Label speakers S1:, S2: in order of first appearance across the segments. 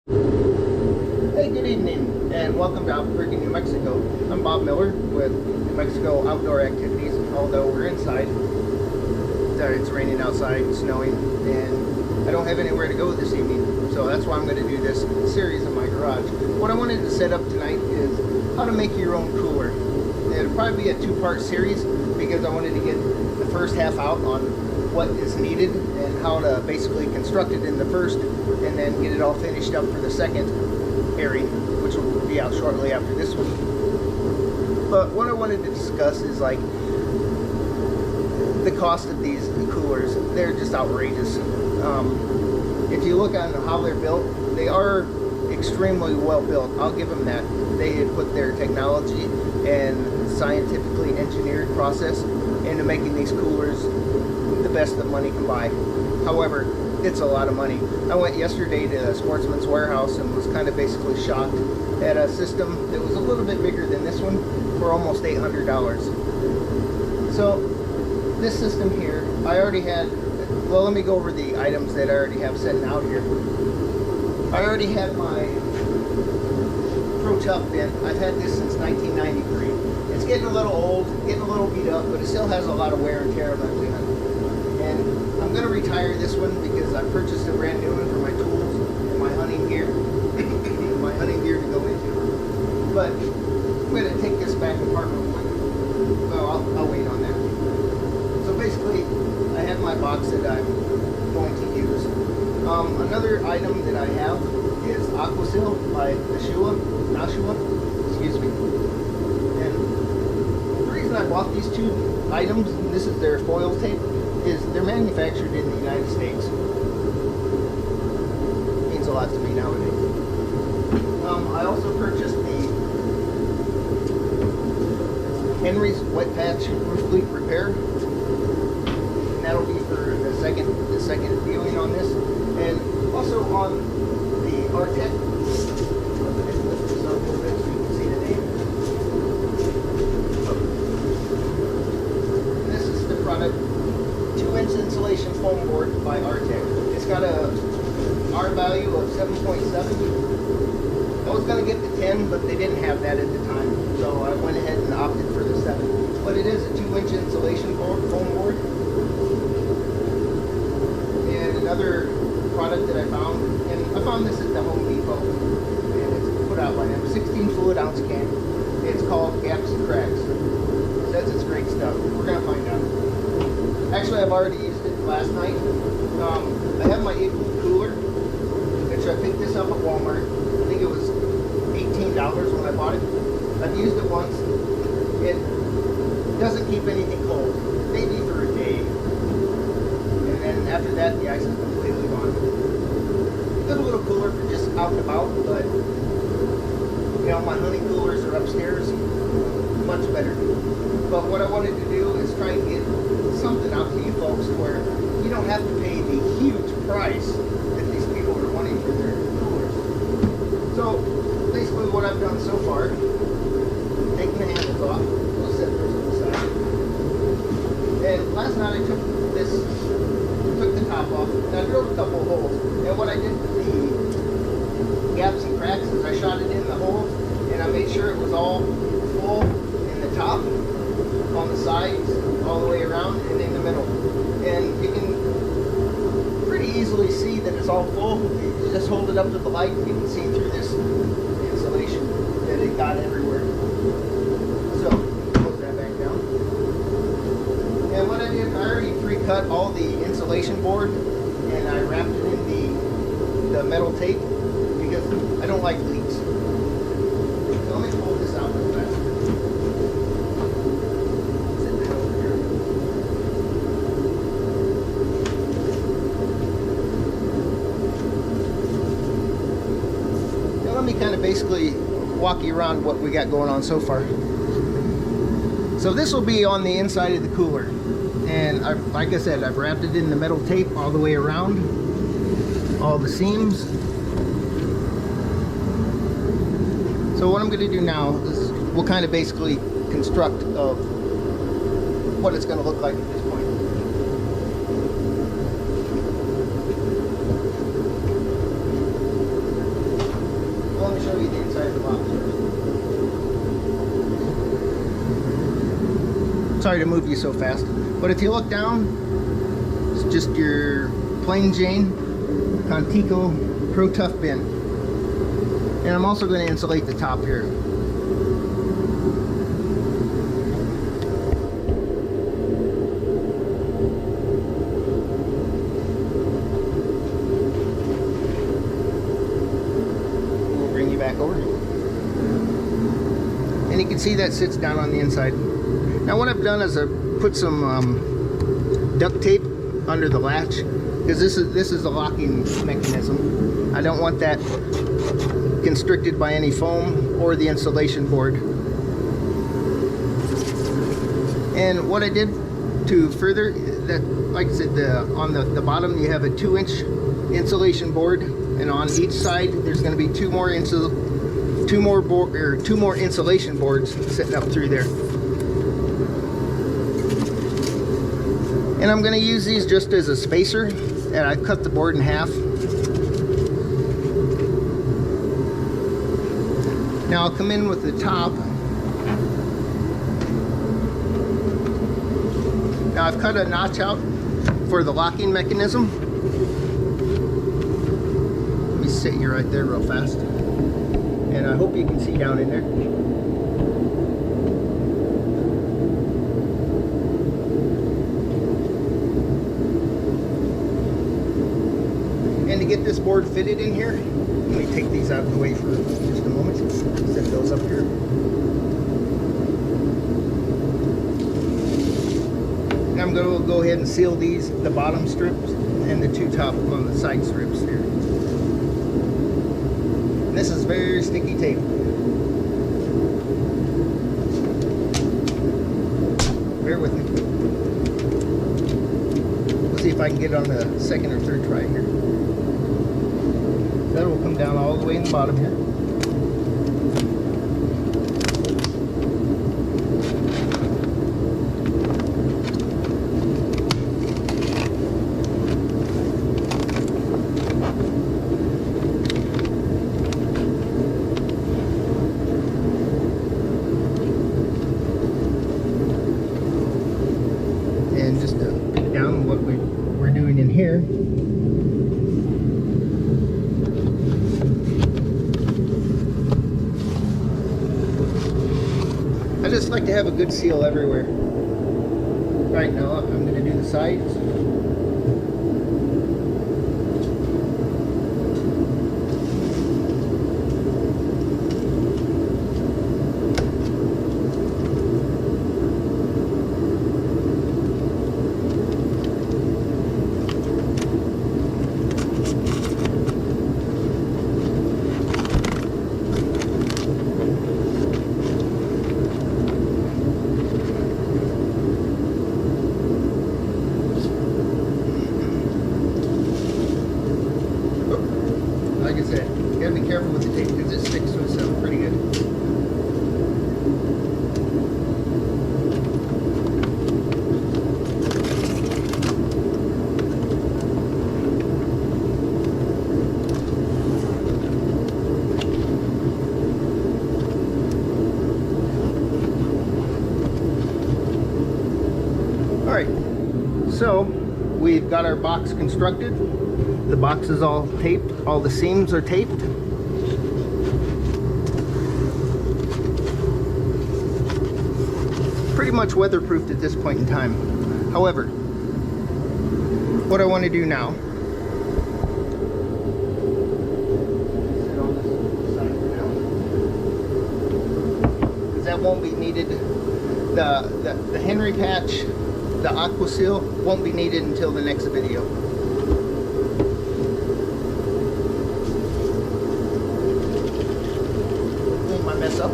S1: Hey, good evening, and welcome to Albuquerque, New Mexico. I'm Bob Miller with New Mexico Outdoor Activities. Although we're inside, it's raining outside and snowing, and I don't have anywhere to go this evening, so that's why I'm going to do this series in my garage. What I wanted to set up tonight is how to make your own cooler. It'll probably be a two-part series because I wanted to get the first half out on what is needed and how to basically construct it in the first, and then get it all finished up for the second airing, which will be out shortly after this one. But what I wanted to discuss is like the cost of these coolers. They're just outrageous. If you look on how they're built, they are extremely well built. I'll give them that. They had put their technology and scientifically engineered process into making these coolers the best that money can buy. However, it's a lot of money. I went yesterday to Sportsman's Warehouse and was kind of basically shocked at a system that was a little bit bigger than this one for almost $800. So this system here, I already had, well, let me go over the items that I already have sitting out here. I already had my Pro Chuck bin. I've had this since 1993. It's getting a little old, getting a little beat up, but it still has a lot of wear and tear on my bin. And I'm going to retire this one because I purchased a brand new one for my tools and my hunting gear. My hunting gear to go into. But I'm going to take this back apart real quick. Well, I'll wait on that. So basically, I have my box that I'm going to use. Another item that I have is Aquaseal by Nashua, excuse me. And the reason I bought these two items, and this is their foil tape, is they're manufactured in the United States. It means a lot to me nowadays. I also purchased the Henry's Wet Patch Roof Leak Repair, and that'll be for the second viewing on this, and also on the Artec. Lift this up a little bit so you can see the name. And this is the product. 2-inch insulation foam board by Artec. It's got a R value of 7.7. I was going to get the 10, but they didn't have that at the time, so I went ahead and opted for the 7. But it is a 2-inch insulation foam board. And another product that I found, and I found this at the Home Depot, and it's put out by them, 16 fluid ounce can. It's called Gaps and Cracks. It says it's great stuff. We're going to find out. Actually, I've already used it last night. I have my Igloo cooler, which I picked this up at Walmart. I think it was $18 when I bought it. I've used it once. It doesn't keep anything cold, maybe for a day. And then after that, the ice is completely gone. Good little cooler for just out and about, but you know, my hunting coolers are upstairs. Much better. But what I wanted to do is try and get something out to you folks where you don't have to pay the huge price that these people are wanting for their coolers. So basically what I've done so far, taking the handles off, we'll set those to the side. And last night I took the top off, and I drilled a couple of holes. And what I did with the gaps and cracks is I shot it in the holes, and I made sure it was all full in the top, on the sides, all the way around, and in the middle. And you can pretty easily see that it's all full. You just hold it up to the light and you can see through this insulation that it got everywhere. So, close that back down. And what I did, I already pre-cut all the insulation board, and I wrapped it in the metal tape because I don't like leaks. So let me pull this out real fast. Let me kind of basically walk you around what we got going on so far. So this will be on the inside of the cooler, and like I said, I've wrapped it in the metal tape all the way around, all the seams. So what I'm going to do now is we'll kind of basically construct of what it's going to look like at this point. you the inside of the box first. Sorry to move you so fast, but if you look down, it's just your plain Jane Contico Pro Tough bin. And I'm also going to insulate the top here. We'll bring you back over. And you can see that sits down on the inside. Now what I've done is I've put some duct tape under the latch, because this is a locking mechanism. I don't want that constricted by any foam or the insulation board. And what I did to further that, like I said, on the bottom you have a 2-inch insulation board, and on each side there's going to be two more insulation boards sitting up through there. And I'm going to use these just as a spacer, and I cut the board in half. Now I'll come in with the top. Now I've cut a notch out for the locking mechanism. Let me sit you right there real fast. And I hope you can see down in there. And to get this board fitted in here, let me take these out of the way for just a moment. Set those up here. And I'm going to go ahead and seal these, the bottom strips and the two top on the side strips here. And this is very sticky tape. Bear with me. Let's see if I can get it on the second or third try here. That will come down all the way in the bottom here. And just to break down what we're doing in here. I just like to have a good seal everywhere. Right now, I'm going to do the sides. Like I said, you gotta be careful with the tape because it sticks to itself pretty good. Alright, so we've got our box constructed. The box is all taped, all the seams are taped. Pretty much weatherproofed at this point in time. However, what I want to do now, because that won't be needed. The Henry patch, the Aquaseal, won't be needed until the next video. Mess up.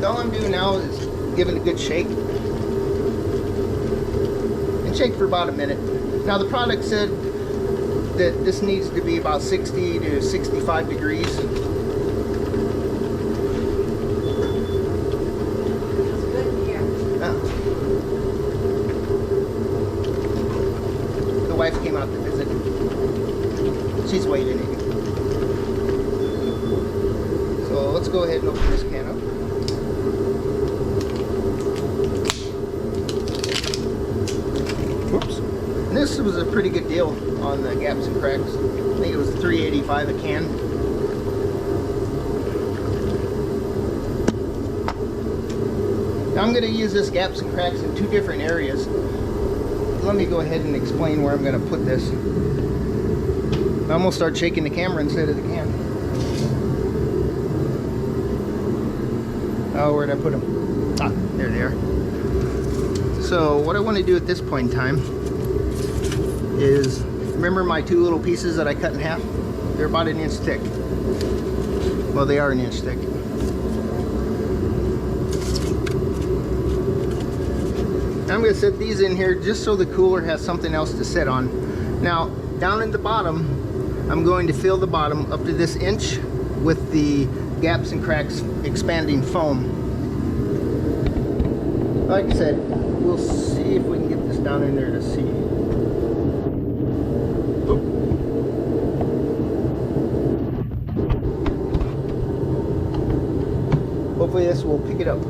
S1: All I'm doing now is giving it a good shake. And shake for about a minute. Now the product said that this needs to be about 60 to 65 degrees.
S2: It's good here.
S1: let's go ahead and open this can up. Whoops. And this was a pretty good deal on the gaps and cracks. I think it was $3.85 a can. Now I'm going to use this gaps and cracks in 2 different areas. Let me go ahead and explain where I'm going to put this. I'm going to start shaking the camera instead of the can. Oh, where'd I put them? Ah, there they are. So what I want to do at this point in time is, remember my 2 little pieces that I cut in half? They're about 1 inch thick. Well, they are 1 inch thick. I'm going to set these in here just so the cooler has something else to sit on. Now, down in the bottom, I'm going to fill the bottom up to this inch with the gaps and cracks expanding foam. Like I said, we'll see if we can get this down in there to see. Oop. Hopefully this will pick it up.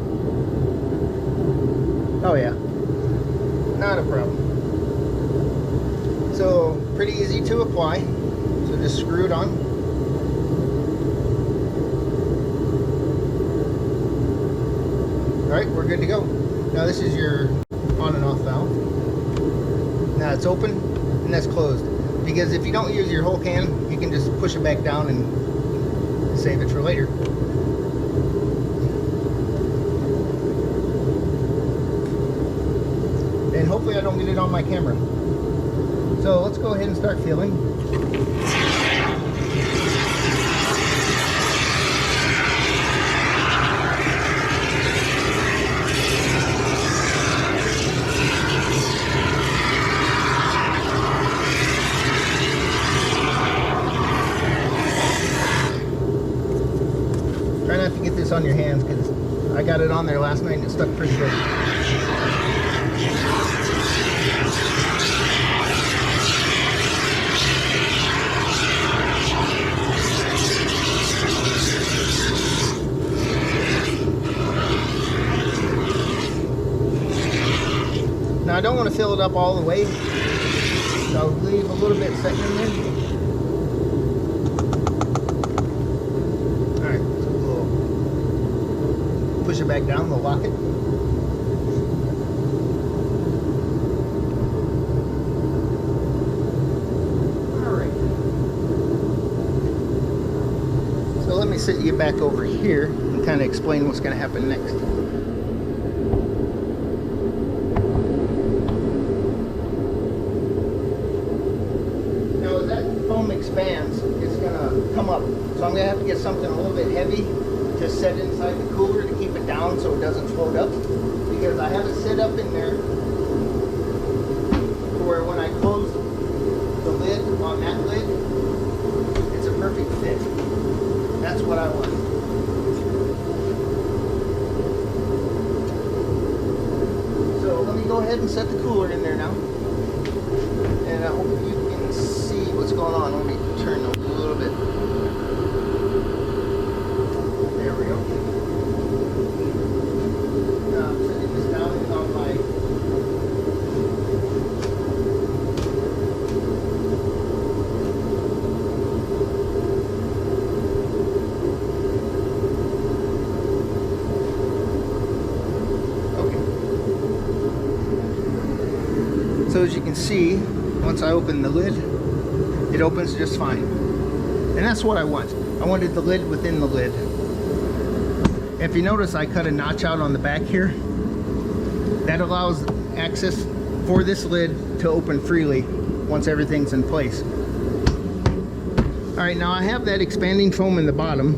S1: Oh yeah. Not a problem. So pretty easy to apply. So just screw it on. Alright, we're good to go. Now this is your on and off valve. Now it's open and that's closed. Because if you don't use your whole can, you can just push it back down and save it for later. And hopefully I don't get it on my camera. So let's go ahead and start filling. Try not to get this on your hands because I got it on there last night and it stuck pretty good. Now I don't want to fill it up all the way, so I'll leave a little bit sitting in there. Alright, so we'll push it back down, we'll lock it. Alright. So let me sit you back over here and kind of explain what's going to happen next. Expands, it's gonna come up. So I'm gonna have to get something a little bit heavy to set inside the cooler to keep it down so it doesn't float up. Because I have it set up in there where when I close the lid on that lid, it's a perfect fit. That's what I want. So let me go ahead and set the cooler in there now. And I hope you can see what's going on. Let me turn a little bit. There we go. Now I'm setting this down on my okay. So as you can see, once I open the lid, it opens just fine. And that's what I want. I wanted the lid within the lid. If you notice, I cut a notch out on the back here. That allows access for this lid to open freely once everything's in place. Alright, now I have that expanding foam in the bottom.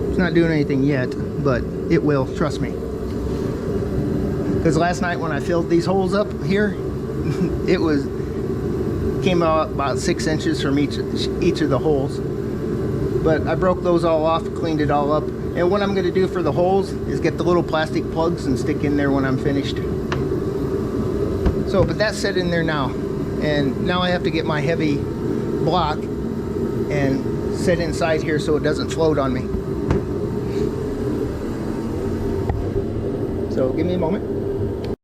S1: It's not doing anything yet, but it will, trust me. Because last night when I filled these holes up here, it came out about 6 inches from each of the holes. But I broke those all off, cleaned it all up. And what I'm going to do for the holes is get the little plastic plugs and stick in there when I'm finished. So, but that's set in there now. And now I have to get my heavy block and sit inside here so it doesn't float on me. So give me a moment.